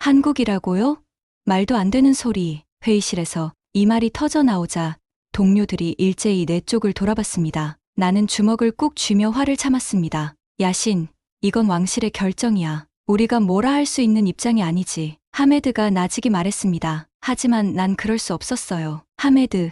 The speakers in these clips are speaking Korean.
한국이라고요? 말도 안 되는 소리. 회의실에서 이 말이 터져 나오자 동료들이 일제히 내 쪽을 돌아봤습니다. 나는 주먹을 꾹 쥐며 화를 참았습니다. 야신, 이건 왕실의 결정이야. 우리가 뭐라 할 수 있는 입장이 아니지. 하메드가 나직이 말했습니다. 하지만 난 그럴 수 없었어요. 하메드,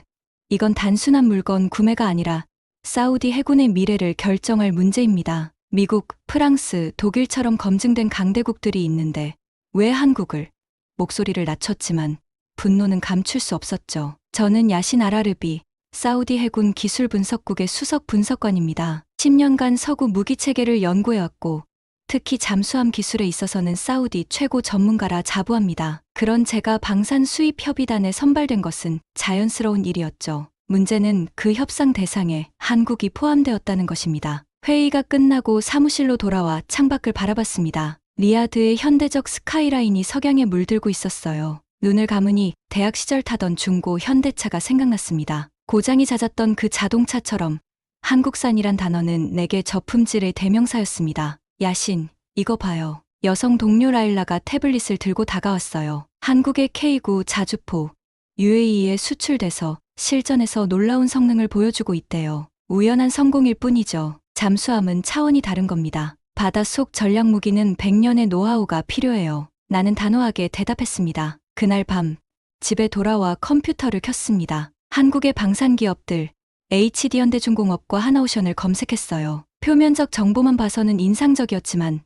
이건 단순한 물건 구매가 아니라 사우디 해군의 미래를 결정할 문제입니다. 미국, 프랑스, 독일처럼 검증된 강대국들이 있는데 왜 한국을? 목소리를 낮췄지만 분노는 감출 수 없었죠. 저는 야신 알아르비, 사우디 해군 기술분석국의 수석 분석관입니다. 10년간 서구 무기체계를 연구해왔고 특히 잠수함 기술에 있어서는 사우디 최고 전문가라 자부합니다. 그런 제가 방산 수입 협의단에 선발된 것은 자연스러운 일이었죠. 문제는 그 협상 대상에 한국이 포함되었다는 것입니다. 회의가 끝나고 사무실로 돌아와 창밖을 바라봤습니다. 리야드의 현대적 스카이라인이 석양에 물들고 있었어요. 눈을 감으니 대학 시절 타던 중고 현대차가 생각났습니다. 고장이 잦았던 그 자동차처럼 한국산이란 단어는 내게 저품질의 대명사였습니다. 야신, 이거 봐요. 여성 동료 라일라가 태블릿을 들고 다가왔어요. 한국의 K9 자주포, UAE에 수출돼서 실전에서 놀라운 성능을 보여주고 있대요. 우연한 성공일 뿐이죠. 잠수함은 차원이 다른 겁니다. 바닷속 전략무기는 100년의 노하우가 필요해요. 나는 단호하게 대답했습니다. 그날 밤 집에 돌아와 컴퓨터를 켰습니다. 한국의 방산기업들, HD현대중공업과 하나오션을 검색했어요. 표면적 정보만 봐서는 인상적이었지만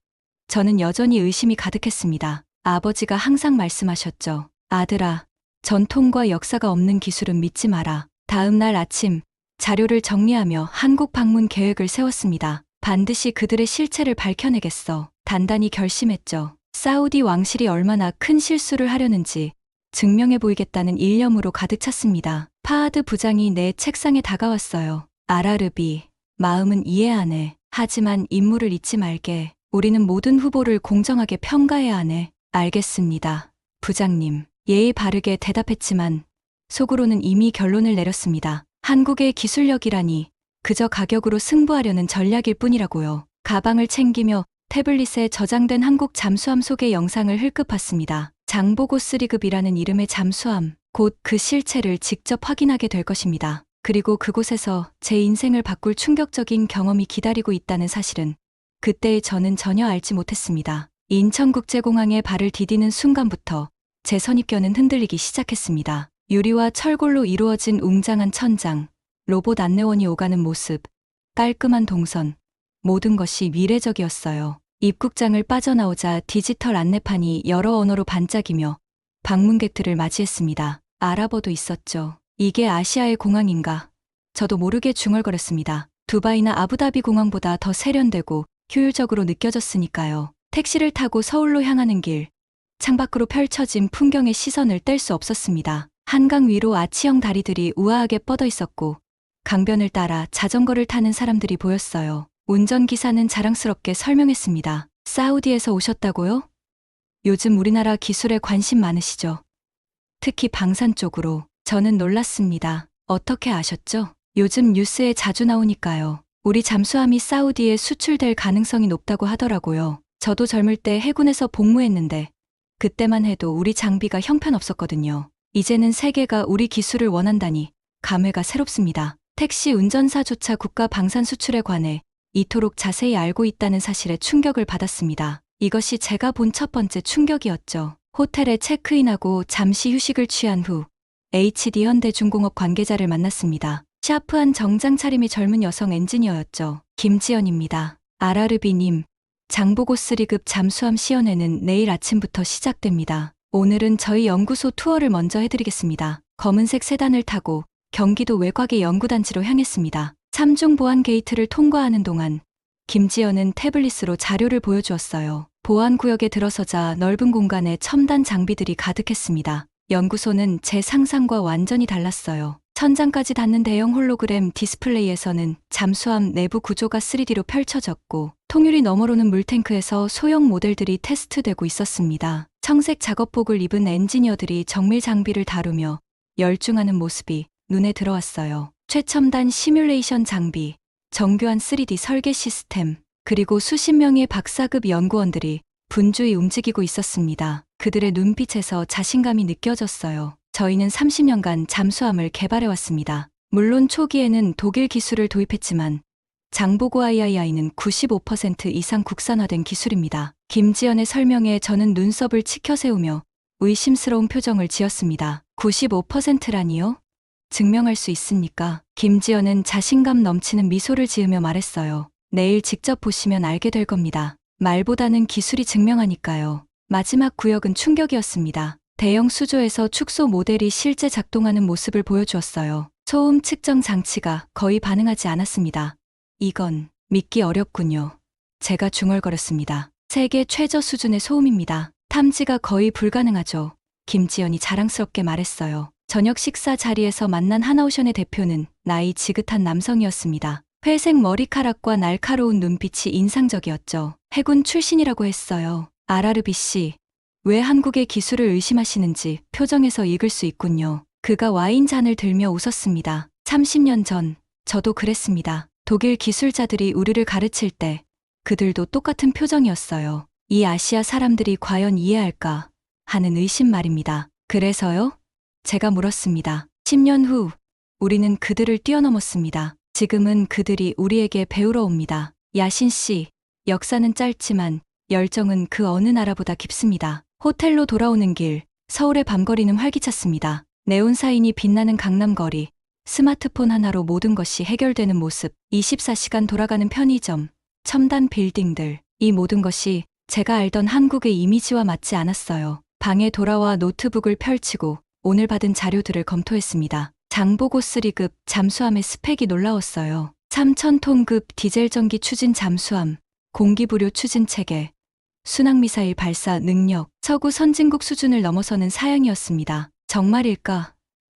저는 여전히 의심이 가득했습니다. 아버지가 항상 말씀하셨죠. 아들아, 전통과 역사가 없는 기술은 믿지 마라. 다음 날 아침 자료를 정리하며 한국 방문 계획을 세웠습니다. 반드시 그들의 실체를 밝혀내겠어. 단단히 결심했죠. 사우디 왕실이 얼마나 큰 실수를 하려는지 증명해 보이겠다는 일념으로 가득 찼습니다. 파하드 부장이 내 책상에 다가왔어요. 알아르비, 마음은 이해하네. 하지만 임무를 잊지 말게. 우리는 모든 후보를 공정하게 평가해야 하네. 알겠습니다, 부장님. 예의 바르게 대답했지만 속으로는 이미 결론을 내렸습니다. 한국의 기술력이라니 그저 가격으로 승부하려는 전략일 뿐이라고요. 가방을 챙기며 태블릿에 저장된 한국 잠수함 소개 영상을 흘끗 봤습니다. 장보고 3급이라는 이름의 잠수함, 곧 그 실체를 직접 확인하게 될 것입니다. 그리고 그곳에서 제 인생을 바꿀 충격적인 경험이 기다리고 있다는 사실은 그때의 저는 전혀 알지 못했습니다. 인천국제공항에 발을 디디는 순간부터 제 선입견은 흔들리기 시작했습니다. 유리와 철골로 이루어진 웅장한 천장, 로봇 안내원이 오가는 모습, 깔끔한 동선, 모든 것이 미래적이었어요. 입국장을 빠져나오자 디지털 안내판이 여러 언어로 반짝이며 방문객들을 맞이했습니다. 아랍어도 있었죠. 이게 아시아의 공항인가? 저도 모르게 중얼거렸습니다. 두바이나 아부다비 공항보다 더 세련되고 효율적으로 느껴졌으니까요. 택시를 타고 서울로 향하는 길, 창밖으로 펼쳐진 풍경의 시선을 뗄 수 없었습니다. 한강 위로 아치형 다리들이 우아하게 뻗어 있었고 강변을 따라 자전거를 타는 사람들이 보였어요. 운전기사는 자랑스럽게 설명했습니다. 사우디에서 오셨다고요? 요즘 우리나라 기술에 관심 많으시죠? 특히 방산 쪽으로. 저는 놀랐습니다. 어떻게 아셨죠? 요즘 뉴스에 자주 나오니까요. 우리 잠수함이 사우디에 수출될 가능성이 높다고 하더라고요. 저도 젊을 때 해군에서 복무했는데 그때만 해도 우리 장비가 형편없었거든요. 이제는 세계가 우리 기술을 원한다니 감회가 새롭습니다. 택시 운전사조차 국가 방산 수출에 관해 이토록 자세히 알고 있다는 사실에 충격을 받았습니다. 이것이 제가 본 첫 번째 충격이었죠. 호텔에 체크인하고 잠시 휴식을 취한 후 HD현대중공업 관계자를 만났습니다. 샤프한 정장 차림의 젊은 여성 엔지니어였죠. 김지연입니다. 알아르비님, 장보고 3급 잠수함 시연회는 내일 아침부터 시작됩니다. 오늘은 저희 연구소 투어를 먼저 해드리겠습니다. 검은색 세단을 타고 경기도 외곽의 연구단지로 향했습니다. 3중 보안 게이트를 통과하는 동안 김지연은 태블릿으로 자료를 보여주었어요. 보안구역에 들어서자 넓은 공간에 첨단 장비들이 가득했습니다. 연구소는 제 상상과 완전히 달랐어요. 천장까지 닿는 대형 홀로그램 디스플레이에서는 잠수함 내부 구조가 3D로 펼쳐졌고 통유리 너머로는 물탱크에서 소형 모델들이 테스트되고 있었습니다. 청색 작업복을 입은 엔지니어들이 정밀 장비를 다루며 열중하는 모습이 눈에 들어왔어요. 최첨단 시뮬레이션 장비, 정교한 3D 설계 시스템, 그리고 수십 명의 박사급 연구원들이 분주히 움직이고 있었습니다. 그들의 눈빛에서 자신감이 느껴졌어요. 저희는 30년간 잠수함을 개발해왔습니다. 물론 초기에는 독일 기술을 도입했지만 장보고 III는 95% 이상 국산화된 기술입니다. 김지연의 설명에 저는 눈썹을 치켜 세우며 의심스러운 표정을 지었습니다. 95%라니요? 증명할 수 있습니까? 김지연은 자신감 넘치는 미소를 지으며 말했어요. 내일 직접 보시면 알게 될 겁니다. 말보다는 기술이 증명하니까요. 마지막 구역은 충격이었습니다. 대형 수조에서 축소 모델이 실제 작동하는 모습을 보여주었어요. 소음 측정 장치가 거의 반응하지 않았습니다. 이건 믿기 어렵군요. 제가 중얼거렸습니다. 세계 최저 수준의 소음입니다. 탐지가 거의 불가능하죠. 김지연이 자랑스럽게 말했어요. 저녁 식사 자리에서 만난 하나오션의 대표는 나이 지긋한 남성이었습니다. 회색 머리카락과 날카로운 눈빛이 인상적이었죠. 해군 출신이라고 했어요. 아라르비 씨, 왜 한국의 기술을 의심하시는지 표정에서 읽을 수 있군요. 그가 와인잔을 들며 웃었습니다. 30년 전 저도 그랬습니다. 독일 기술자들이 우리를 가르칠 때 그들도 똑같은 표정이었어요. 이 아시아 사람들이 과연 이해할까 하는 의심 말입니다. 그래서요? 제가 물었습니다. 10년 후 우리는 그들을 뛰어넘었습니다. 지금은 그들이 우리에게 배우러 옵니다. 야신 씨, 역사는 짧지만 열정은 그 어느 나라보다 깊습니다. 호텔로 돌아오는 길, 서울의 밤거리는 활기찼습니다. 네온사인이 빛나는 강남거리, 스마트폰 하나로 모든 것이 해결되는 모습, 24시간 돌아가는 편의점, 첨단 빌딩들, 이 모든 것이 제가 알던 한국의 이미지와 맞지 않았어요. 방에 돌아와 노트북을 펼치고 오늘 받은 자료들을 검토했습니다. 장보고 3급 잠수함의 스펙이 놀라웠어요. 3,000톤급 디젤 전기 추진 잠수함, 공기부료 추진 체계, 순항미사일 발사 능력, 서구 선진국 수준을 넘어서는 사양이었습니다. 정말일까?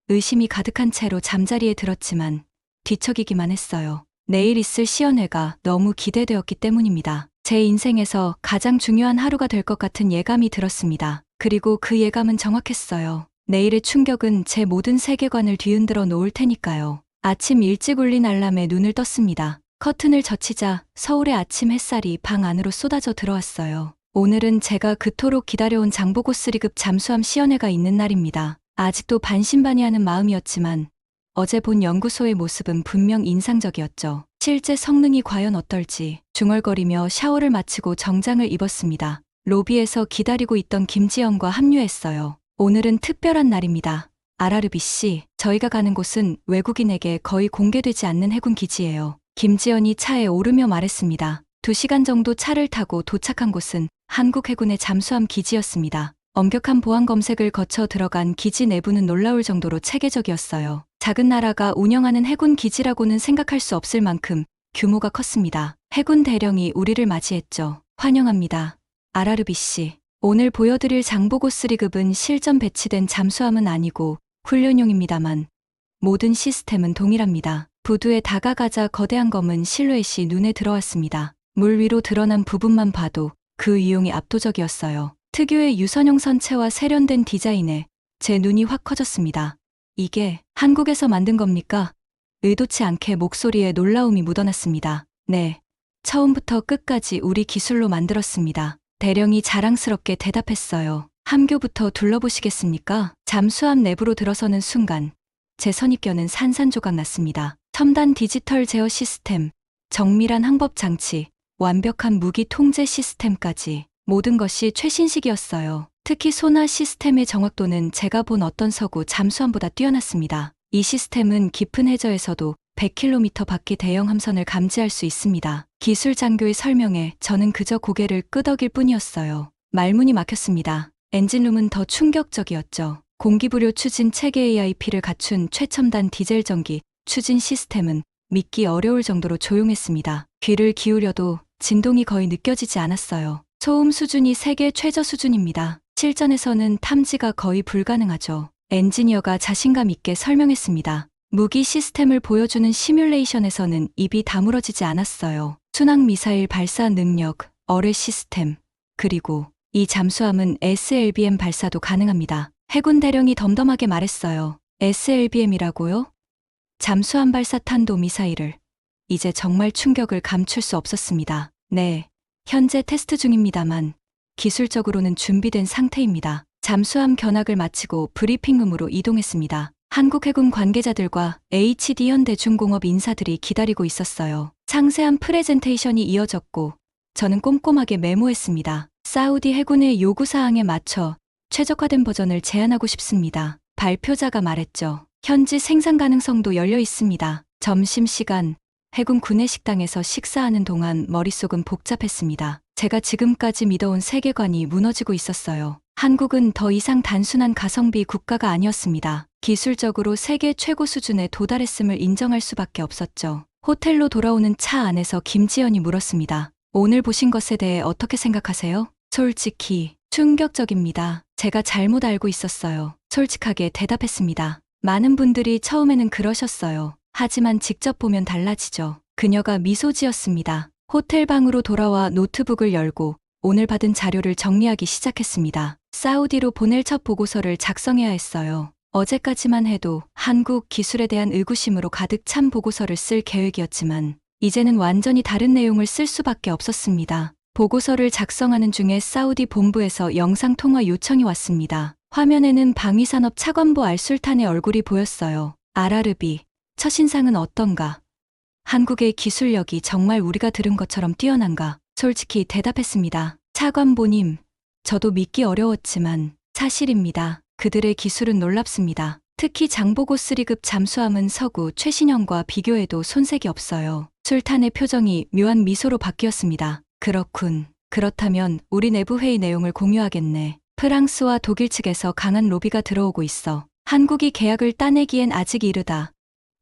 의심이 가득한 채로 잠자리에 들었지만 뒤척이기만 했어요. 내일 있을 시연회가 너무 기대되었기 때문입니다. 제 인생에서 가장 중요한 하루가 될 것 같은 예감이 들었습니다. 그리고 그 예감은 정확했어요. 내일의 충격은 제 모든 세계관을 뒤흔들어 놓을 테니까요. 아침 일찍 울린 알람에 눈을 떴습니다. 커튼을 젖히자 서울의 아침 햇살이 방 안으로 쏟아져 들어왔어요. 오늘은 제가 그토록 기다려온 장보고 3급 잠수함 시연회가 있는 날입니다. 아직도 반신반의하는 마음이었지만 어제 본 연구소의 모습은 분명 인상적이었죠. 실제 성능이 과연 어떨지 중얼거리며 샤워를 마치고 정장을 입었습니다. 로비에서 기다리고 있던 김지연과 합류했어요. 오늘은 특별한 날입니다. 아라르비 씨, 저희가 가는 곳은 외국인에게 거의 공개되지 않는 해군 기지예요. 김지연이 차에 오르며 말했습니다. 2시간 정도 차를 타고 도착한 곳은 한국 해군의 잠수함 기지였습니다. 엄격한 보안 검색을 거쳐 들어간 기지 내부는 놀라울 정도로 체계적이었어요. 작은 나라가 운영하는 해군 기지라고는 생각할 수 없을 만큼 규모가 컸습니다. 해군 대령이 우리를 맞이했죠. 환영합니다. 아라르비 씨, 오늘 보여드릴 장보고 3급은 실전 배치된 잠수함은 아니고 훈련용입니다만 모든 시스템은 동일합니다. 부두에 다가가자 거대한 검은 실루엣이 눈에 들어왔습니다. 물 위로 드러난 부분만 봐도 그 위용이 압도적이었어요. 특유의 유선형 선체와 세련된 디자인에 제 눈이 확 커졌습니다. 이게 한국에서 만든 겁니까? 의도치 않게 목소리에 놀라움이 묻어났습니다. 네, 처음부터 끝까지 우리 기술로 만들었습니다. 대령이 자랑스럽게 대답했어요. 함교부터 둘러보시겠습니까? 잠수함 내부로 들어서는 순간 제 선입견은 산산조각 났습니다. 첨단 디지털 제어 시스템, 정밀한 항법 장치, 완벽한 무기 통제 시스템까지 모든 것이 최신식이었어요. 특히 소나 시스템의 정확도는 제가 본 어떤 서구 잠수함보다 뛰어났습니다. 이 시스템은 깊은 해저에서도 100km 밖의 대형 함선을 감지할 수 있습니다. 기술 장교의 설명에 저는 그저 고개를 끄덕일 뿐이었어요. 말문이 막혔습니다. 엔진룸은 더 충격적이었죠. 공기부료 추진 체계 AIP를 갖춘 최첨단 디젤 전기 추진 시스템은 믿기 어려울 정도로 조용했습니다. 귀를 기울여도 진동이 거의 느껴지지 않았어요. 소음 수준이 세계 최저 수준입니다. 실전에서는 탐지가 거의 불가능하죠. 엔지니어가 자신감 있게 설명했습니다. 무기 시스템을 보여주는 시뮬레이션에서는 입이 다물어지지 않았어요. 순항 미사일 발사 능력, 어뢰 시스템, 그리고 이 잠수함은 SLBM 발사도 가능합니다. 해군 대령이 덤덤하게 말했어요. SLBM이라고요? 잠수함 발사 탄도 미사일을. 이제 정말 충격을 감출 수 없었습니다. 네, 현재 테스트 중입니다만 기술적으로는 준비된 상태입니다. 잠수함 견학을 마치고 브리핑룸으로 이동했습니다. 한국해군 관계자들과 HD현대중공업 인사들이 기다리고 있었어요. 상세한 프레젠테이션이 이어졌고 저는 꼼꼼하게 메모했습니다. 사우디 해군의 요구사항에 맞춰 최적화된 버전을 제안하고 싶습니다. 발표자가 말했죠. 현지 생산 가능성도 열려 있습니다. 점심시간 해군 구내식당에서 식사하는 동안 머릿속은 복잡했습니다. 제가 지금까지 믿어온 세계관이 무너지고 있었어요. 한국은 더 이상 단순한 가성비 국가가 아니었습니다. 기술적으로 세계 최고 수준에 도달했음을 인정할 수밖에 없었죠. 호텔로 돌아오는 차 안에서 김지연이 물었습니다. 오늘 보신 것에 대해 어떻게 생각하세요? 솔직히 충격적입니다. 제가 잘못 알고 있었어요. 솔직하게 대답했습니다. 많은 분들이 처음에는 그러셨어요. 하지만 직접 보면 달라지죠. 그녀가 미소 지었습니다. 호텔 방으로 돌아와 노트북을 열고 오늘 받은 자료를 정리하기 시작했습니다. 사우디로 보낼 첫 보고서를 작성해야 했어요. 어제까지만 해도 한국 기술에 대한 의구심으로 가득 찬 보고서를 쓸 계획이었지만 이제는 완전히 다른 내용을 쓸 수밖에 없었습니다. 보고서를 작성하는 중에 사우디 본부에서 영상통화 요청이 왔습니다. 화면에는 방위산업 차관보 알술탄의 얼굴이 보였어요. 알아르비, 첫인상은 어떤가? 한국의 기술력이 정말 우리가 들은 것처럼 뛰어난가? 솔직히 대답했습니다. 차관보님, 저도 믿기 어려웠지만 사실입니다. 그들의 기술은 놀랍습니다. 특히 장보고 3급 잠수함은 서구 최신형과 비교해도 손색이 없어요. 술탄의 표정이 묘한 미소로 바뀌었습니다. 그렇군. 그렇다면 우리 내부 회의 내용을 공유하겠네. 프랑스와 독일 측에서 강한 로비가 들어오고 있어. 한국이 계약을 따내기엔 아직 이르다.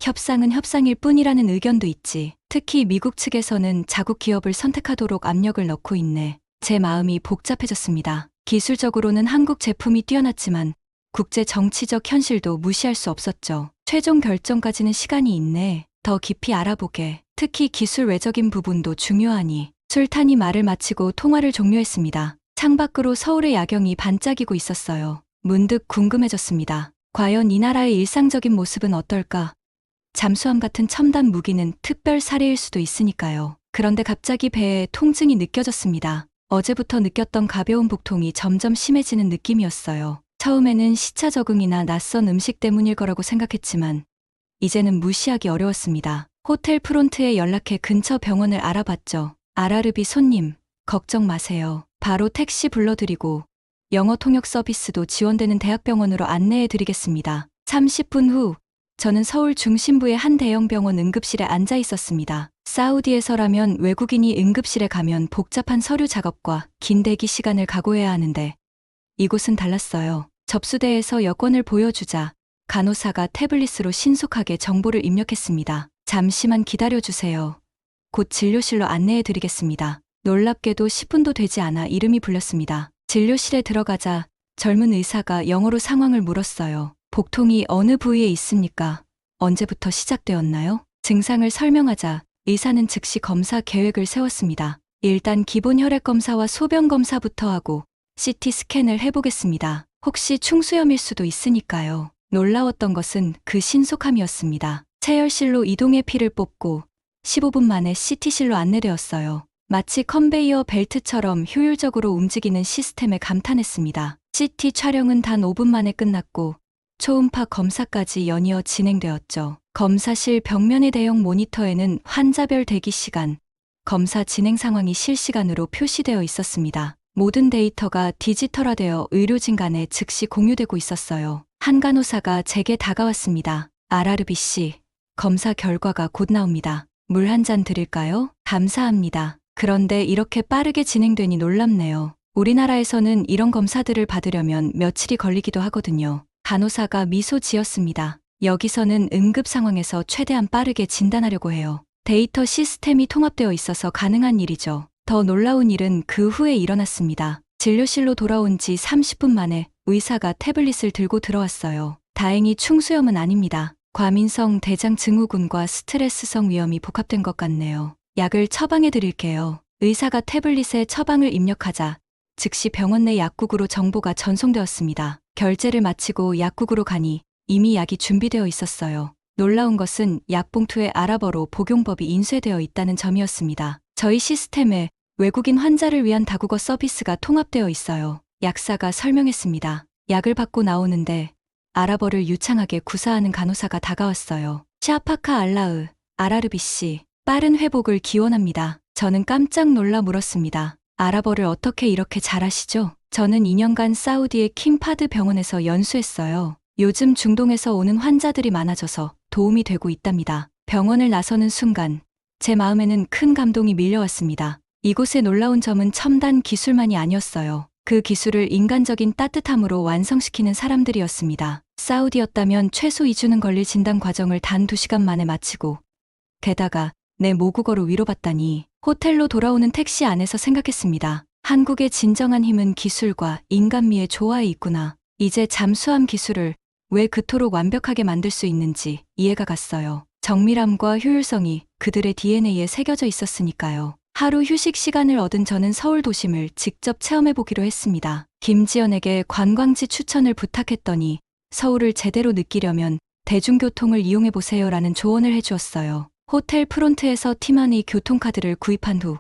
협상은 협상일 뿐이라는 의견도 있지. 특히 미국 측에서는 자국 기업을 선택하도록 압력을 넣고 있네. 제 마음이 복잡해졌습니다. 기술적으로는 한국 제품이 뛰어났지만 국제 정치적 현실도 무시할 수 없었죠. 최종 결정까지는 시간이 있네. 더 깊이 알아보게. 특히 기술 외적인 부분도 중요하니. 술탄이 말을 마치고 통화를 종료했습니다. 창밖으로 서울의 야경이 반짝이고 있었어요. 문득 궁금해졌습니다. 과연 이 나라의 일상적인 모습은 어떨까? 잠수함 같은 첨단 무기는 특별 사례일 수도 있으니까요. 그런데 갑자기 배에 통증이 느껴졌습니다. 어제부터 느꼈던 가벼운 복통이 점점 심해지는 느낌이었어요. 처음에는 시차 적응이나 낯선 음식 때문일 거라고 생각했지만 이제는 무시하기 어려웠습니다. 호텔 프론트에 연락해 근처 병원을 알아봤죠. 알아르비 손님, 걱정 마세요. 바로 택시 불러드리고 영어 통역 서비스도 지원되는 대학병원으로 안내해드리겠습니다. 30분 후 저는 서울 중심부의 한 대형 병원 응급실에 앉아 있었습니다. 사우디에서라면 외국인이 응급실에 가면 복잡한 서류 작업과 긴 대기 시간을 각오해야 하는데 이곳은 달랐어요. 접수대에서 여권을 보여주자 간호사가 태블릿으로 신속하게 정보를 입력했습니다. 잠시만 기다려주세요. 곧 진료실로 안내해드리겠습니다. 놀랍게도 10분도 되지 않아 이름이 불렸습니다. 진료실에 들어가자 젊은 의사가 영어로 상황을 물었어요. 복통이 어느 부위에 있습니까? 언제부터 시작되었나요? 증상을 설명하자 의사는 즉시 검사 계획을 세웠습니다. 일단 기본 혈액 검사와 소변 검사부터 하고 CT 스캔을 해보겠습니다. 혹시 충수염일 수도 있으니까요. 놀라웠던 것은 그 신속함이었습니다. 체열실로 이동해 피를 뽑고 15분 만에 CT실로 안내되었어요. 마치 컨베이어 벨트처럼 효율적으로 움직이는 시스템에 감탄했습니다. CT 촬영은 단 5분 만에 끝났고 초음파 검사까지 연이어 진행되었죠. 검사실 벽면의 대형 모니터에는 환자별 대기 시간, 검사 진행 상황이 실시간으로 표시되어 있었습니다. 모든 데이터가 디지털화되어 의료진 간에 즉시 공유되고 있었어요. 한 간호사가 제게 다가왔습니다. 알아르비 씨, 검사 결과가 곧 나옵니다. 물 한 잔 드릴까요? 감사합니다. 그런데 이렇게 빠르게 진행되니 놀랍네요. 우리나라에서는 이런 검사들을 받으려면 며칠이 걸리기도 하거든요. 간호사가 미소 지었습니다. 여기서는 응급 상황에서 최대한 빠르게 진단하려고 해요. 데이터 시스템이 통합되어 있어서 가능한 일이죠. 더 놀라운 일은 그 후에 일어났습니다. 진료실로 돌아온 지 30분 만에 의사가 태블릿을 들고 들어왔어요. 다행히 충수염은 아닙니다. 과민성 대장 증후군과 스트레스성 위염이 복합된 것 같네요. 약을 처방해 드릴게요. 의사가 태블릿에 처방을 입력하자 즉시 병원 내 약국으로 정보가 전송되었습니다. 결제를 마치고 약국으로 가니 이미 약이 준비되어 있었어요. 놀라운 것은 약봉투에 아랍어로 복용법이 인쇄되어 있다는 점이었습니다. 저희 시스템에 외국인 환자를 위한 다국어 서비스가 통합되어 있어요. 약사가 설명했습니다. 약을 받고 나오는데 아랍어를 유창하게 구사하는 간호사가 다가왔어요. 샤파카 알라흐, 아라르비 씨, 빠른 회복을 기원합니다. 저는 깜짝 놀라 물었습니다. 아랍어를 어떻게 이렇게 잘하시죠? 저는 2년간 사우디의 킹파드 병원에서 연수했어요. 요즘 중동에서 오는 환자들이 많아져서 도움이 되고 있답니다. 병원을 나서는 순간 제 마음에는 큰 감동이 밀려왔습니다. 이곳의 놀라운 점은 첨단 기술만이 아니었어요. 그 기술을 인간적인 따뜻함으로 완성시키는 사람들이었습니다. 사우디였다면 최소 2주는 걸릴 진단 과정을 단 2시간 만에 마치고 게다가 내 모국어로 위로받다니. 호텔로 돌아오는 택시 안에서 생각했습니다. 한국의 진정한 힘은 기술과 인간미의 조화에 있구나. 이제 잠수함 기술을 왜 그토록 완벽하게 만들 수 있는지 이해가 갔어요. 정밀함과 효율성이 그들의 DNA에 새겨져 있었으니까요. 하루 휴식 시간을 얻은 저는 서울 도심을 직접 체험해보기로 했습니다. 김지연에게 관광지 추천을 부탁했더니 서울을 제대로 느끼려면 대중교통을 이용해보세요라는 조언을 해주었어요. 호텔 프론트에서 티머니 교통카드를 구입한 후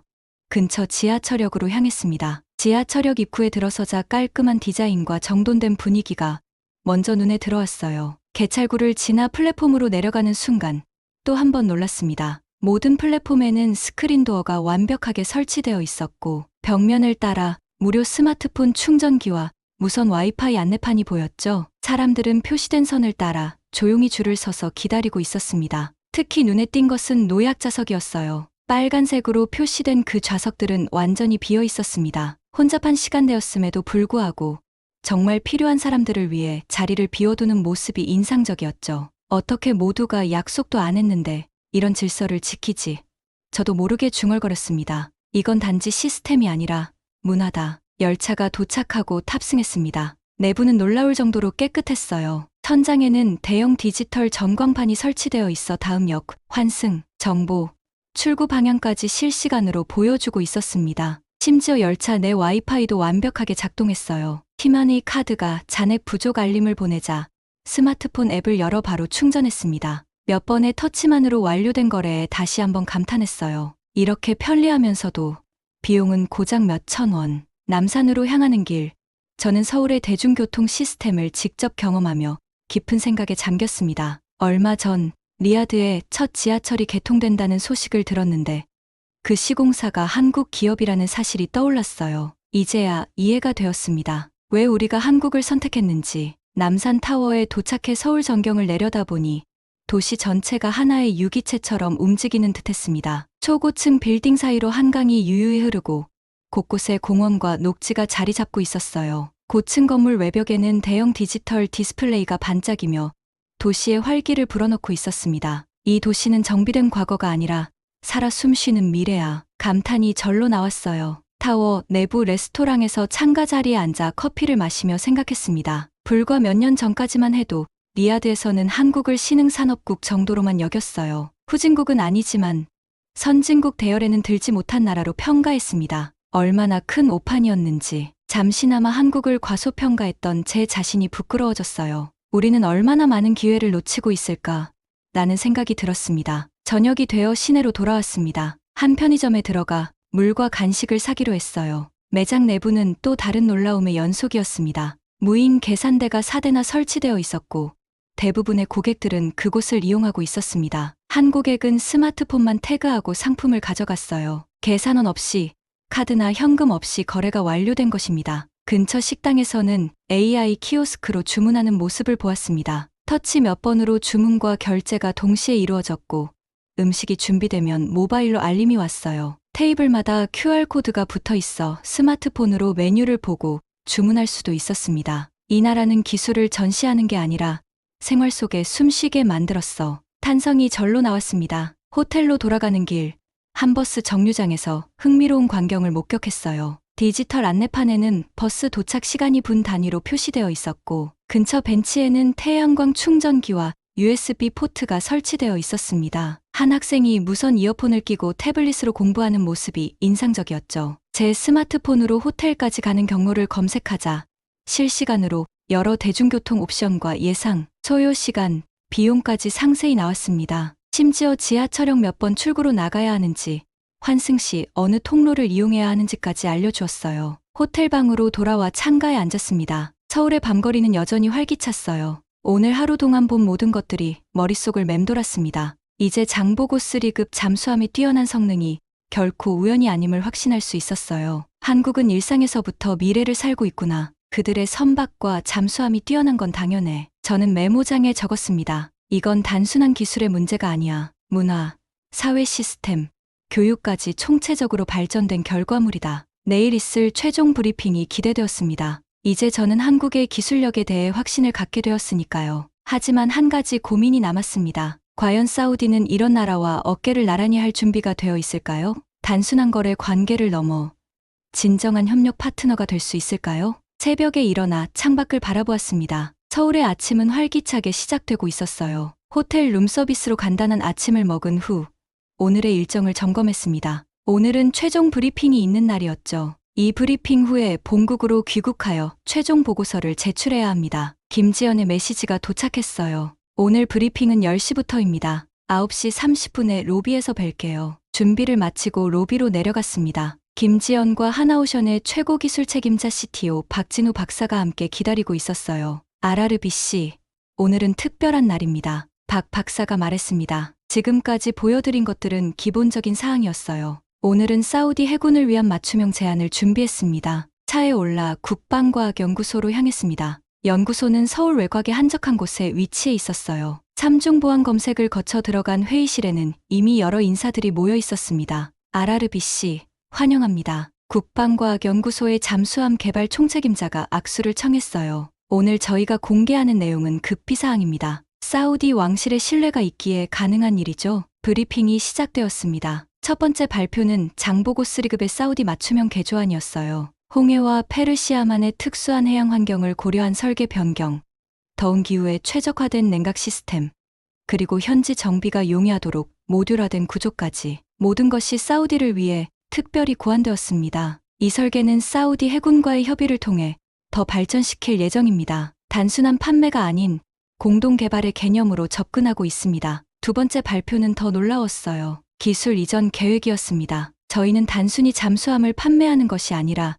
근처 지하철역으로 향했습니다. 지하철역 입구에 들어서자 깔끔한 디자인과 정돈된 분위기가 먼저 눈에 들어왔어요. 개찰구를 지나 플랫폼으로 내려가는 순간 또 한 번 놀랐습니다. 모든 플랫폼에는 스크린 도어가 완벽하게 설치되어 있었고 벽면을 따라 무료 스마트폰 충전기와 무선 와이파이 안내판이 보였죠. 사람들은 표시된 선을 따라 조용히 줄을 서서 기다리고 있었습니다. 특히 눈에 띈 것은 노약 좌석이었어요. 빨간색으로 표시된 그 좌석들은 완전히 비어 있었습니다. 혼잡한 시간대였음에도 불구하고 정말 필요한 사람들을 위해 자리를 비워두는 모습이 인상적이었죠. 어떻게 모두가 약속도 안 했는데 이런 질서를 지키지? 저도 모르게 중얼거렸습니다. 이건 단지 시스템이 아니라 문화다. 열차가 도착하고 탑승했습니다. 내부는 놀라울 정도로 깨끗했어요. 천장에는 대형 디지털 전광판이 설치되어 있어 다음 역, 환승, 정보, 출구 방향까지 실시간으로 보여주고 있었습니다. 심지어 열차 내 와이파이도 완벽하게 작동했어요. 티머니 카드가 잔액 부족 알림을 보내자 스마트폰 앱을 열어 바로 충전했습니다. 몇 번의 터치만으로 완료된 거래에 다시 한번 감탄했어요. 이렇게 편리하면서도 비용은 고작 몇천 원. 남산으로 향하는 길, 저는 서울의 대중교통 시스템을 직접 경험하며 깊은 생각에 잠겼습니다. 얼마 전 리야드에 첫 지하철이 개통된다는 소식을 들었는데 그 시공사가 한국 기업이라는 사실이 떠올랐어요. 이제야 이해가 되었습니다. 왜 우리가 한국을 선택했는지. 남산 타워에 도착해 서울 전경을 내려다보니 도시 전체가 하나의 유기체처럼 움직이는 듯했습니다. 초고층 빌딩 사이로 한강이 유유히 흐르고 곳곳에 공원과 녹지가 자리 잡고 있었어요. 고층 건물 외벽에는 대형 디지털 디스플레이가 반짝이며 도시의 활기를 불어넣고 있었습니다. 이 도시는 정비된 과거가 아니라 살아 숨쉬는 미래야. 감탄이 절로 나왔어요. 타워 내부 레스토랑에서 창가 자리에 앉아 커피를 마시며 생각했습니다. 불과 몇 년 전까지만 해도 리야드에서는 한국을 신흥산업국 정도로만 여겼어요. 후진국은 아니지만 선진국 대열에는 들지 못한 나라로 평가했습니다. 얼마나 큰 오판이었는지 잠시나마 한국을 과소평가했던 제 자신이 부끄러워졌어요. 우리는 얼마나 많은 기회를 놓치고 있을까? 라는 생각이 들었습니다. 저녁이 되어 시내로 돌아왔습니다. 한 편의점에 들어가 물과 간식을 사기로 했어요. 매장 내부는 또 다른 놀라움의 연속이었습니다. 무인 계산대가 4대나 설치되어 있었고 대부분의 고객들은 그곳을 이용하고 있었습니다. 한 고객은 스마트폰만 태그하고 상품을 가져갔어요. 계산원 없이 카드나 현금 없이 거래가 완료된 것입니다. 근처 식당에서는 AI 키오스크로 주문하는 모습을 보았습니다. 터치 몇 번으로 주문과 결제가 동시에 이루어졌고 음식이 준비되면 모바일로 알림이 왔어요. 테이블마다 QR코드가 붙어 있어 스마트폰으로 메뉴를 보고 주문할 수도 있었습니다. 이 나라는 기술을 전시하는 게 아니라 생활 속에 숨쉬게 만들었어. 탄성이 절로 나왔습니다. 호텔로 돌아가는 길, 한 버스 정류장에서 흥미로운 광경을 목격했어요. 디지털 안내판에는 버스 도착 시간이 분 단위로 표시되어 있었고 근처 벤치에는 태양광 충전기와 USB 포트가 설치되어 있었습니다. 한 학생이 무선 이어폰을 끼고 태블릿으로 공부하는 모습이 인상적이었죠. 제 스마트폰으로 호텔까지 가는 경로를 검색하자 실시간으로 여러 대중교통 옵션과 예상, 소요 시간, 비용까지 상세히 나왔습니다. 심지어 지하철역 몇 번 출구로 나가야 하는지, 환승 시 어느 통로를 이용해야 하는지까지 알려주었어요. 호텔 방으로 돌아와 창가에 앉았습니다. 서울의 밤거리는 여전히 활기찼어요. 오늘 하루 동안 본 모든 것들이 머릿속을 맴돌았습니다. 이제 장보고 3급 잠수함이 뛰어난 성능이 결코 우연이 아님을 확신할 수 있었어요. 한국은 일상에서부터 미래를 살고 있구나. 그들의 선박과 잠수함이 뛰어난 건 당연해. 저는 메모장에 적었습니다. 이건 단순한 기술의 문제가 아니야. 문화, 사회 시스템, 교육까지 총체적으로 발전된 결과물이다. 내일 있을 최종 브리핑이 기대되었습니다. 이제 저는 한국의 기술력에 대해 확신을 갖게 되었으니까요. 하지만 한 가지 고민이 남았습니다. 과연 사우디는 이런 나라와 어깨를 나란히 할 준비가 되어 있을까요? 단순한 거래 관계를 넘어 진정한 협력 파트너가 될 수 있을까요? 새벽에 일어나 창밖을 바라보았습니다. 서울의 아침은 활기차게 시작되고 있었어요. 호텔 룸서비스로 간단한 아침을 먹은 후 오늘의 일정을 점검했습니다. 오늘은 최종 브리핑이 있는 날이었죠. 이 브리핑 후에 본국으로 귀국하여 최종 보고서를 제출해야 합니다. 김지연의 메시지가 도착했어요. 오늘 브리핑은 10시부터입니다. 9시 30분에 로비에서 뵐게요. 준비를 마치고 로비로 내려갔습니다. 김지연과 하나오션의 최고 기술 책임자 CTO 박진우 박사가 함께 기다리고 있었어요. RRB 씨, 오늘은 특별한 날입니다. 박 박사가 말했습니다. 지금까지 보여드린 것들은 기본적인 사항이었어요. 오늘은 사우디 해군을 위한 맞춤형 제안을 준비했습니다. 차에 올라 국방과학연구소로 향했습니다. 연구소는 서울 외곽의 한적한 곳에 위치해 있었어요. 3중 보안 검색을 거쳐 들어간 회의실에는 이미 여러 인사들이 모여 있었습니다. RRB 씨, 환영합니다. 국방과학연구소의 잠수함 개발 총책임자가 악수를 청했어요. 오늘 저희가 공개하는 내용은 급비사항입니다. 사우디 왕실의 신뢰가 있기에 가능한 일이죠. 브리핑이 시작되었습니다. 첫 번째 발표는 장보고 3급의 사우디 맞춤형 개조안이었어요. 홍해와 페르시아만의 특수한 해양 환경을 고려한 설계 변경, 더운 기후에 최적화된 냉각 시스템, 그리고 현지 정비가 용이하도록 모듈화된 구조까지 모든 것이 사우디를 위해 특별히 고안되었습니다. 이 설계는 사우디 해군과의 협의를 통해 더 발전시킬 예정입니다. 단순한 판매가 아닌 공동 개발의 개념으로 접근하고 있습니다. 두 번째 발표는 더 놀라웠어요. 기술 이전 계획이었습니다. 저희는 단순히 잠수함을 판매하는 것이 아니라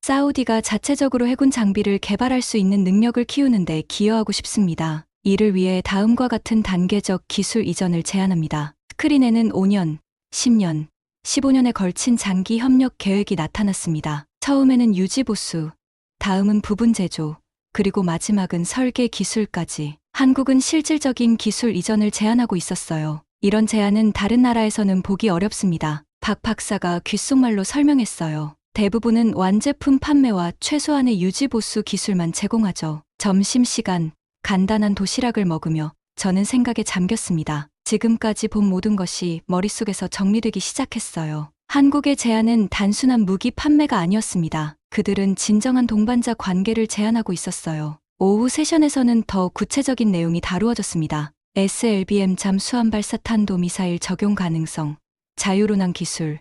사우디가 자체적으로 해군 장비를 개발할 수 있는 능력을 키우는 데 기여하고 싶습니다. 이를 위해 다음과 같은 단계적 기술 이전을 제안합니다. 스크린에는 5년, 10년, 15년에 걸친 장기 협력 계획이 나타났습니다. 처음에는 유지 보수, 다음은 부분 제조, 그리고 마지막은 설계 기술까지. 한국은 실질적인 기술 이전을 제안하고 있었어요. 이런 제안은 다른 나라에서는 보기 어렵습니다. 박 박사가 귓속말로 설명했어요. 대부분은 완제품 판매와 최소한의 유지 보수 기술만 제공하죠. 점심시간, 간단한 도시락을 먹으며 저는 생각에 잠겼습니다. 지금까지 본 모든 것이 머릿속에서 정리되기 시작했어요. 한국의 제안은 단순한 무기 판매가 아니었습니다. 그들은 진정한 동반자 관계를 제안하고 있었어요. 오후 세션에서는 더 구체적인 내용이 다루어졌습니다. SLBM 잠수함 발사 탄도 미사일 적용 가능성, 자유로난 기술,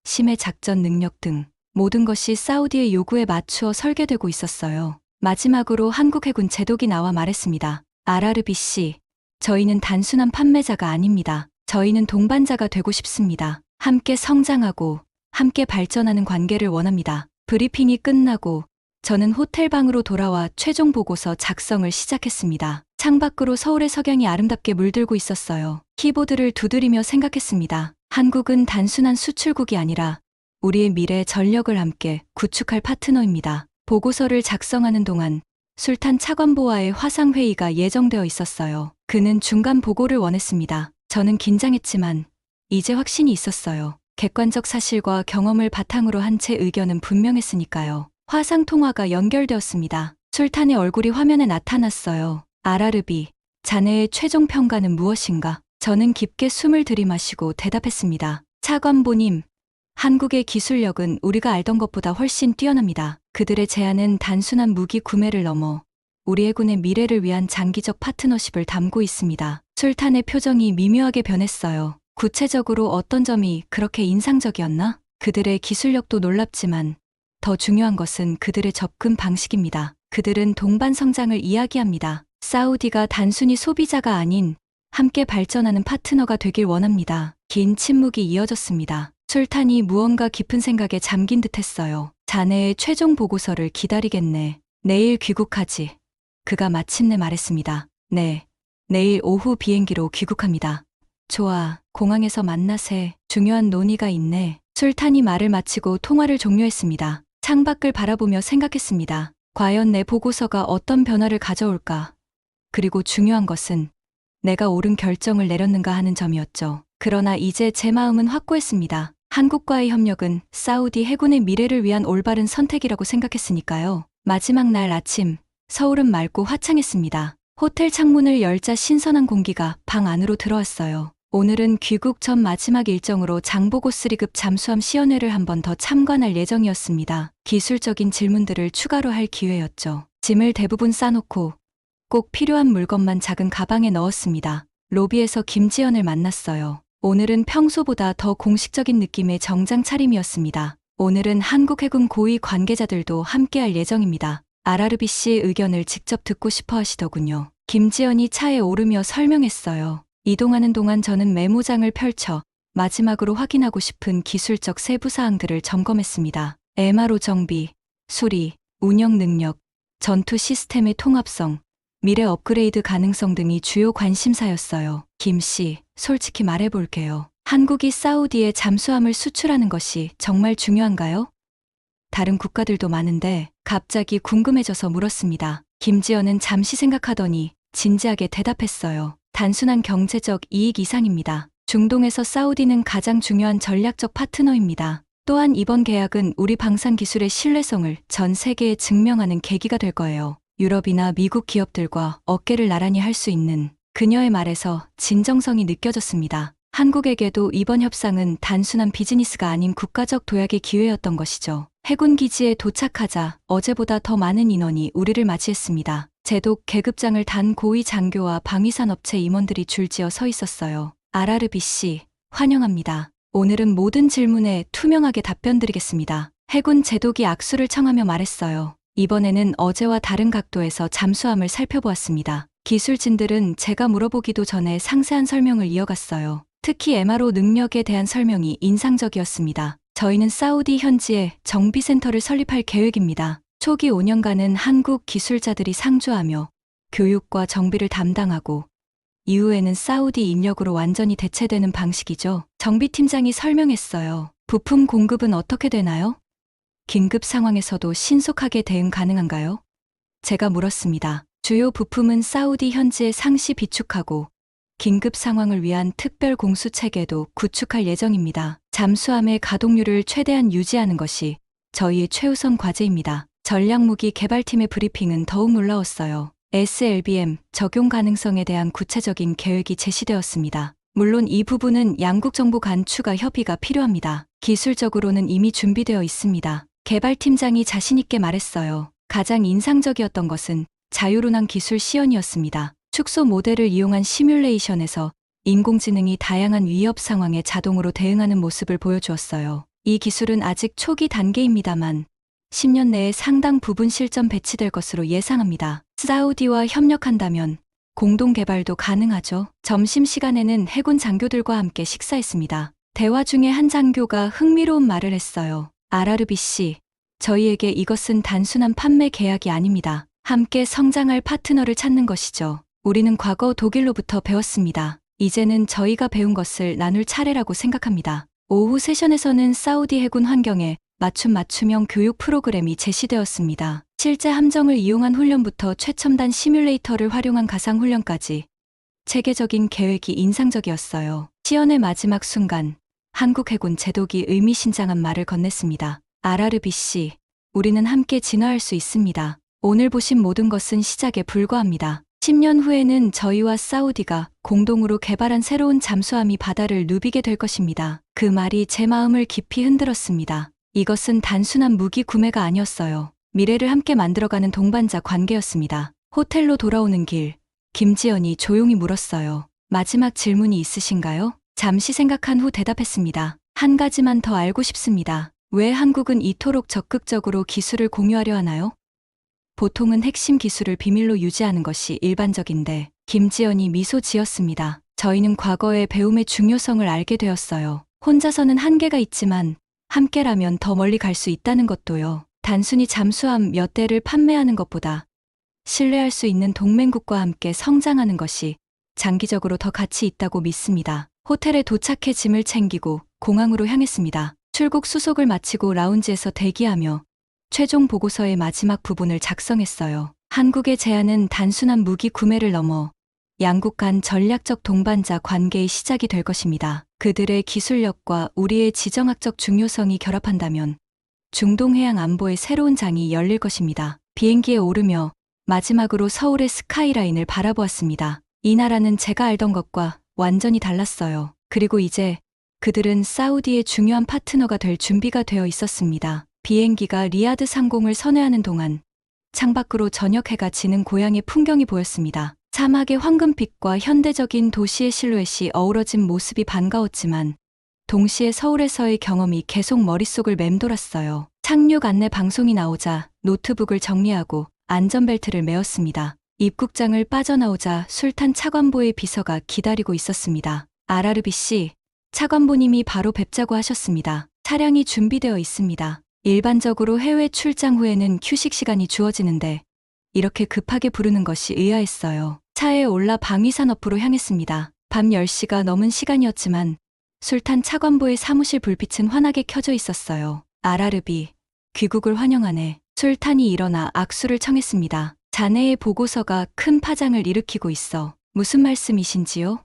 심해 작전 능력 등 모든 것이 사우디의 요구에 맞추어 설계되고 있었어요. 마지막으로 한국 해군 제독이 나와 말했습니다. RRB 씨, 저희는 단순한 판매자가 아닙니다. 저희는 동반자가 되고 싶습니다. 함께 성장하고 함께 발전하는 관계를 원합니다. 브리핑이 끝나고 저는 호텔 방으로 돌아와 최종 보고서 작성을 시작했습니다. 창밖으로 서울의 석양이 아름답게 물들고 있었어요. 키보드를 두드리며 생각했습니다. 한국은 단순한 수출국이 아니라 우리의 미래 전력을 함께 구축할 파트너입니다. 보고서를 작성하는 동안 술탄 차관보와의 화상회의가 예정되어 있었어요. 그는 중간 보고를 원했습니다. 저는 긴장했지만 이제 확신이 있었어요. 객관적 사실과 경험을 바탕으로 한 채 의견은 분명했으니까요. 화상통화가 연결되었습니다. 술탄의 얼굴이 화면에 나타났어요. RRB, 자네의 최종 평가는 무엇인가? 저는 깊게 숨을 들이마시고 대답했습니다. 차관보님, 한국의 기술력은 우리가 알던 것보다 훨씬 뛰어납니다. 그들의 제안은 단순한 무기 구매를 넘어 우리 해군의 미래를 위한 장기적 파트너십을 담고 있습니다. 술탄의 표정이 미묘하게 변했어요. 구체적으로 어떤 점이 그렇게 인상적이었나? 그들의 기술력도 놀랍지만 더 중요한 것은 그들의 접근 방식입니다. 그들은 동반 성장을 이야기합니다. 사우디가 단순히 소비자가 아닌 함께 발전하는 파트너가 되길 원합니다. 긴 침묵이 이어졌습니다. 솔탄이 무언가 깊은 생각에 잠긴 듯 했어요. 자네의 최종 보고서를 기다리겠네. 내일 귀국하지. 그가 마침내 말했습니다. 네. 내일 오후 비행기로 귀국합니다. 좋아. 공항에서 만나세. 중요한 논의가 있네. 솔탄이 말을 마치고 통화를 종료했습니다. 창밖을 바라보며 생각했습니다. 과연 내 보고서가 어떤 변화를 가져올까? 그리고 중요한 것은 내가 옳은 결정을 내렸는가 하는 점이었죠. 그러나 이제 제 마음은 확고했습니다. 한국과의 협력은 사우디 해군의 미래를 위한 올바른 선택이라고 생각했으니까요. 마지막 날 아침, 서울은 맑고 화창했습니다. 호텔 창문을 열자 신선한 공기가 방 안으로 들어왔어요. 오늘은 귀국 전 마지막 일정으로 장보고 3급 잠수함 시연회를 한 번 더 참관할 예정이었습니다. 기술적인 질문들을 추가로 할 기회였죠. 짐을 대부분 싸놓고 꼭 필요한 물건만 작은 가방에 넣었습니다. 로비에서 김지연을 만났어요. 오늘은 평소보다 더 공식적인 느낌의 정장 차림이었습니다. 오늘은 한국해군 고위 관계자들도 함께할 예정입니다. 아라르비 씨의 의견을 직접 듣고 싶어 하시더군요. 김지연이 차에 오르며 설명했어요. 이동하는 동안 저는 메모장을 펼쳐 마지막으로 확인하고 싶은 기술적 세부사항들을 점검했습니다. MRO 정비, 수리, 운영 능력, 전투 시스템의 통합성, 미래 업그레이드 가능성 등이 주요 관심사였어요. 김 씨, 솔직히 말해볼게요. 한국이 사우디에 잠수함을 수출하는 것이 정말 중요한가요? 다른 국가들도 많은데 갑자기 궁금해져서 물었습니다. 김지연은 잠시 생각하더니 진지하게 대답했어요. 단순한 경제적 이익 이상입니다. 중동에서 사우디는 가장 중요한 전략적 파트너입니다. 또한 이번 계약은 우리 방산 기술의 신뢰성을 전 세계에 증명하는 계기가 될 거예요. 유럽이나 미국 기업들과 어깨를 나란히 할 수 있는 그녀의 말에서 진정성이 느껴졌습니다. 한국에게도 이번 협상은 단순한 비즈니스가 아닌 국가적 도약의 기회였던 것이죠. 해군 기지에 도착하자 어제보다 더 많은 인원이 우리를 맞이했습니다. 제독 계급장을 단 고위 장교와 방위산 업체 임원들이 줄지어 서 있었어요. 아라르비 씨, 환영합니다. 오늘은 모든 질문에 투명하게 답변드리겠습니다. 해군 제독이 악수를 청하며 말했어요. 이번에는 어제와 다른 각도에서 잠수함을 살펴보았습니다. 기술진들은 제가 물어보기도 전에 상세한 설명을 이어갔어요. 특히 MRO 능력에 대한 설명이 인상적이었습니다. 저희는 사우디 현지에 정비센터를 설립할 계획입니다. 초기 5년간은 한국 기술자들이 상주하며 교육과 정비를 담당하고 이후에는 사우디 인력으로 완전히 대체되는 방식이죠. 정비팀장이 설명했어요. 부품 공급은 어떻게 되나요? 긴급 상황에서도 신속하게 대응 가능한가요? 제가 물었습니다. 주요 부품은 사우디 현지에 상시 비축하고 긴급 상황을 위한 특별 공수 체계도 구축할 예정입니다. 잠수함의 가동률을 최대한 유지하는 것이 저희의 최우선 과제입니다. 전략무기 개발팀의 브리핑은 더욱 놀라웠어요. SLBM 적용 가능성에 대한 구체적인 계획이 제시되었습니다. 물론 이 부분은 양국 정부 간 추가 협의가 필요합니다. 기술적으로는 이미 준비되어 있습니다. 개발팀장이 자신있게 말했어요. 가장 인상적이었던 것은 자율운항 기술 시연이었습니다. 축소 모델을 이용한 시뮬레이션에서 인공지능이 다양한 위협 상황에 자동으로 대응하는 모습을 보여주었어요. 이 기술은 아직 초기 단계입니다만 10년 내에 상당 부분 실전 배치될 것으로 예상합니다. 사우디와 협력한다면 공동 개발도 가능하죠. 점심시간에는 해군 장교들과 함께 식사했습니다. 대화 중에 한 장교가 흥미로운 말을 했어요. 아라르비 씨, 저희에게 이것은 단순한 판매 계약이 아닙니다. 함께 성장할 파트너를 찾는 것이죠. 우리는 과거 독일로부터 배웠습니다. 이제는 저희가 배운 것을 나눌 차례라고 생각합니다. 오후 세션에서는 사우디 해군 환경에 맞춤형 교육 프로그램이 제시되었습니다. 실제 함정을 이용한 훈련부터 최첨단 시뮬레이터를 활용한 가상 훈련까지 체계적인 계획이 인상적이었어요. 시연의 마지막 순간 한국 해군 제독이 의미심장한 말을 건넸습니다. 아라르비 씨, 우리는 함께 진화할 수 있습니다. 오늘 보신 모든 것은 시작에 불과합니다. 10년 후에는 저희와 사우디가 공동으로 개발한 새로운 잠수함이 바다를 누비게 될 것입니다. 그 말이 제 마음을 깊이 흔들었습니다. 이것은 단순한 무기 구매가 아니었어요. 미래를 함께 만들어가는 동반자 관계였습니다. 호텔로 돌아오는 길, 김지연이 조용히 물었어요. 마지막 질문이 있으신가요? 잠시 생각한 후 대답했습니다. 한 가지만 더 알고 싶습니다. 왜 한국은 이토록 적극적으로 기술을 공유하려 하나요? 보통은 핵심 기술을 비밀로 유지하는 것이 일반적인데 김지연이 미소 지었습니다. 저희는 과거의 배움의 중요성을 알게 되었어요. 혼자서는 한계가 있지만 함께라면 더 멀리 갈 수 있다는 것도요. 단순히 잠수함 몇 대를 판매하는 것보다 신뢰할 수 있는 동맹국과 함께 성장하는 것이 장기적으로 더 가치 있다고 믿습니다. 호텔에 도착해 짐을 챙기고 공항으로 향했습니다. 출국 수속을 마치고 라운지에서 대기하며 최종 보고서의 마지막 부분을 작성했어요. 한국의 제안은 단순한 무기 구매를 넘어 양국 간 전략적 동반자 관계의 시작이 될 것입니다. 그들의 기술력과 우리의 지정학적 중요성이 결합한다면 중동 해양 안보의 새로운 장이 열릴 것입니다. 비행기에 오르며 마지막으로 서울의 스카이라인을 바라보았습니다. 이 나라는 제가 알던 것과 완전히 달랐어요. 그리고 이제 그들은 사우디의 중요한 파트너가 될 준비가 되어 있었습니다. 비행기가 리야드 상공을 선회하는 동안 창밖으로 저녁 해가 지는 고향의 풍경이 보였습니다. 사막의 황금빛과 현대적인 도시의 실루엣이 어우러진 모습이 반가웠지만 동시에 서울에서의 경험이 계속 머릿속을 맴돌았어요. 착륙 안내 방송이 나오자 노트북을 정리하고 안전벨트를 메었습니다. 입국장을 빠져나오자 술탄 차관보의 비서가 기다리고 있었습니다. 아라르비 씨, 차관보님이 바로 뵙자고 하셨습니다. 차량이 준비되어 있습니다. 일반적으로 해외 출장 후에는 휴식 시간이 주어지는데 이렇게 급하게 부르는 것이 의아했어요. 차에 올라 방위산업부로 향했습니다. 밤 10시가 넘은 시간이었지만 술탄 차관보의 사무실 불빛은 환하게 켜져 있었어요. 아라르비, 귀국을 환영하네. 술탄이 일어나 악수를 청했습니다. 자네의 보고서가 큰 파장을 일으키고 있어. 무슨 말씀이신지요?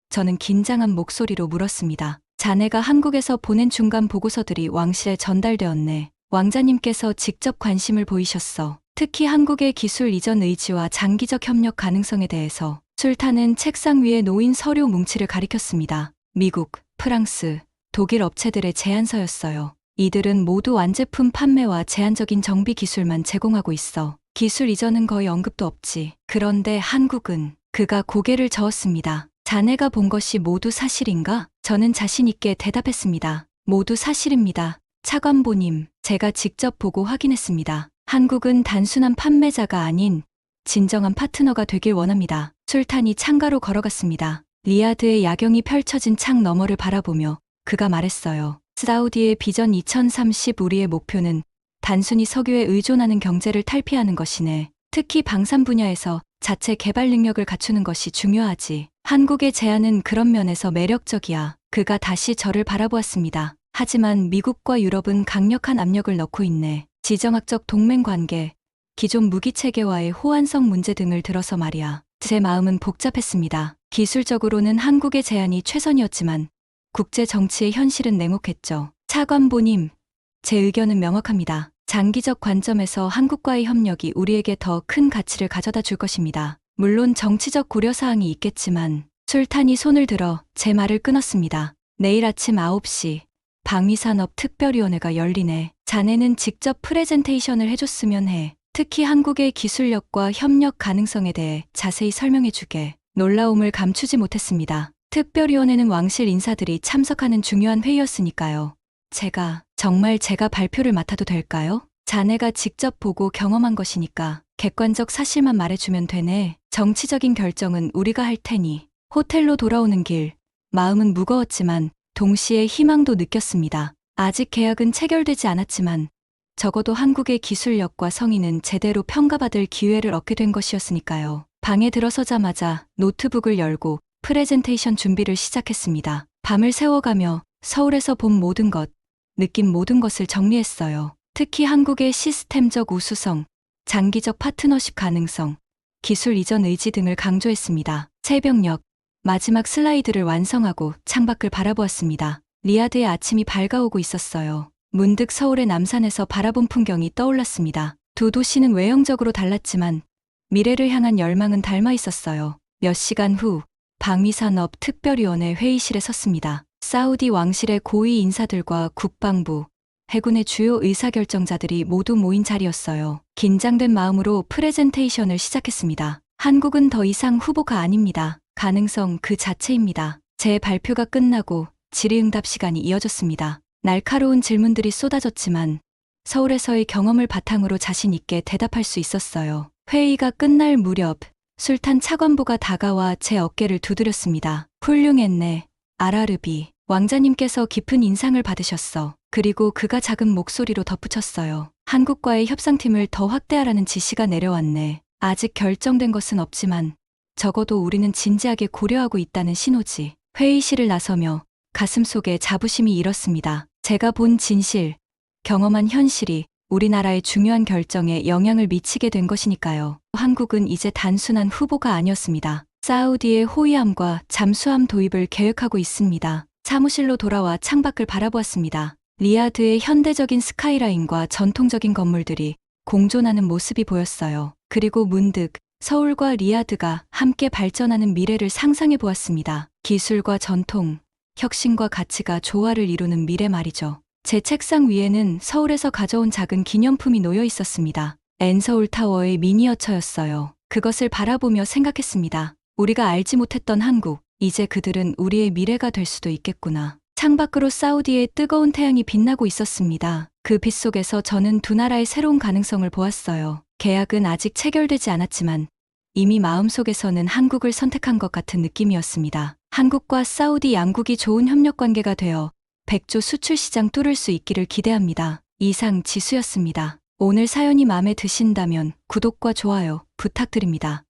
저는 긴장한 목소리로 물었습니다. 자네가 한국에서 보낸 중간 보고서들이 왕실에 전달되었네. 왕자님께서 직접 관심을 보이셨어. 특히 한국의 기술 이전 의지와 장기적 협력 가능성에 대해서. 술탄은 책상 위에 놓인 서류 뭉치를 가리켰습니다. 미국, 프랑스, 독일 업체들의 제안서였어요. 이들은 모두 완제품 판매와 제한적인 정비 기술만 제공하고 있어. 기술 이전은 거의 언급도 없지. 그런데 한국은. 그가 고개를 저었습니다. 자네가 본 것이 모두 사실인가? 저는 자신 있게 대답했습니다. 모두 사실입니다. 차관보님, 제가 직접 보고 확인했습니다. 한국은 단순한 판매자가 아닌 진정한 파트너가 되길 원합니다. 술탄이 창가로 걸어갔습니다. 리야드의 야경이 펼쳐진 창 너머를 바라보며 그가 말했어요. 사우디의 비전 2030 우리의 목표는 단순히 석유에 의존하는 경제를 탈피하는 것이네. 특히 방산 분야에서 자체 개발 능력을 갖추는 것이 중요하지. 한국의 제안은 그런 면에서 매력적이야. 그가 다시 저를 바라보았습니다. 하지만 미국과 유럽은 강력한 압력을 넣고 있네. 지정학적 동맹 관계, 기존 무기 체계와의 호환성 문제 등을 들어서 말이야. 제 마음은 복잡했습니다. 기술적으로는 한국의 제안이 최선이었지만 국제 정치의 현실은 냉혹했죠. 차관보님, 제 의견은 명확합니다. 장기적 관점에서 한국과의 협력이 우리에게 더 큰 가치를 가져다 줄 것입니다. 물론 정치적 고려사항이 있겠지만 술탄이 손을 들어 제 말을 끊었습니다. 내일 아침 9시 방위산업특별위원회가 열리네. 자네는 직접 프레젠테이션을 해줬으면 해. 특히 한국의 기술력과 협력 가능성에 대해 자세히 설명해주게. 놀라움을 감추지 못했습니다. 특별위원회는 왕실 인사들이 참석하는 중요한 회의였으니까요. 정말 제가 발표를 맡아도 될까요? 자네가 직접 보고 경험한 것이니까 객관적 사실만 말해주면 되네. 정치적인 결정은 우리가 할 테니. 호텔로 돌아오는 길, 마음은 무거웠지만 동시에 희망도 느꼈습니다. 아직 계약은 체결되지 않았지만 적어도 한국의 기술력과 성의는 제대로 평가받을 기회를 얻게 된 것이었으니까요. 방에 들어서자마자 노트북을 열고 프레젠테이션 준비를 시작했습니다. 밤을 새워가며 서울에서 본 모든 것, 느낀 모든 것을 정리했어요. 특히 한국의 시스템적 우수성, 장기적 파트너십 가능성, 기술 이전 의지 등을 강조했습니다. 새벽녘, 마지막 슬라이드를 완성하고 창밖을 바라보았습니다. 리야드의 아침이 밝아오고 있었어요. 문득 서울의 남산에서 바라본 풍경이 떠올랐습니다. 두 도시는 외형적으로 달랐지만 미래를 향한 열망은 닮아 있었어요. 몇 시간 후 방위산업 특별위원회 회의실에 섰습니다. 사우디 왕실의 고위 인사들과 국방부, 해군의 주요 의사결정자들이 모두 모인 자리였어요. 긴장된 마음으로 프레젠테이션을 시작했습니다. 한국은 더 이상 후보가 아닙니다. 가능성 그 자체입니다. 제 발표가 끝나고 질의응답 시간이 이어졌습니다. 날카로운 질문들이 쏟아졌지만 서울에서의 경험을 바탕으로 자신 있게 대답할 수 있었어요. 회의가 끝날 무렵 술탄 차관보가 다가와 제 어깨를 두드렸습니다. 훌륭했네, 아라르비. 왕자님께서 깊은 인상을 받으셨어. 그리고 그가 작은 목소리로 덧붙였어요. 한국과의 협상팀을 더 확대하라는 지시가 내려왔네. 아직 결정된 것은 없지만 적어도 우리는 진지하게 고려하고 있다는 신호지. 회의실을 나서며 가슴속에 자부심이 일었습니다. 제가 본 진실, 경험한 현실이 우리나라의 중요한 결정에 영향을 미치게 된 것이니까요. 한국은 이제 단순한 후보가 아니었습니다. 사우디의 호위함과 잠수함 도입을 계획하고 있습니다. 사무실로 돌아와 창밖을 바라보았습니다. 리야드의 현대적인 스카이라인과 전통적인 건물들이 공존하는 모습이 보였어요. 그리고 문득 서울과 리야드가 함께 발전하는 미래를 상상해 보았습니다. 기술과 전통, 혁신과 가치가 조화를 이루는 미래 말이죠. 제 책상 위에는 서울에서 가져온 작은 기념품이 놓여 있었습니다. 엔서울 타워의 미니어처였어요. 그것을 바라보며 생각했습니다. 우리가 알지 못했던 한국, 이제 그들은 우리의 미래가 될 수도 있겠구나. 창밖으로 사우디의 뜨거운 태양이 빛나고 있었습니다. 그 빛 속에서 저는 두 나라의 새로운 가능성을 보았어요. 계약은 아직 체결되지 않았지만 이미 마음속에서는 한국을 선택한 것 같은 느낌이었습니다. 한국과 사우디 양국이 좋은 협력 관계가 되어 백조 수출 시장 뚫을 수 있기를 기대합니다. 이상 지수였습니다. 오늘 사연이 마음에 드신다면 구독과 좋아요 부탁드립니다.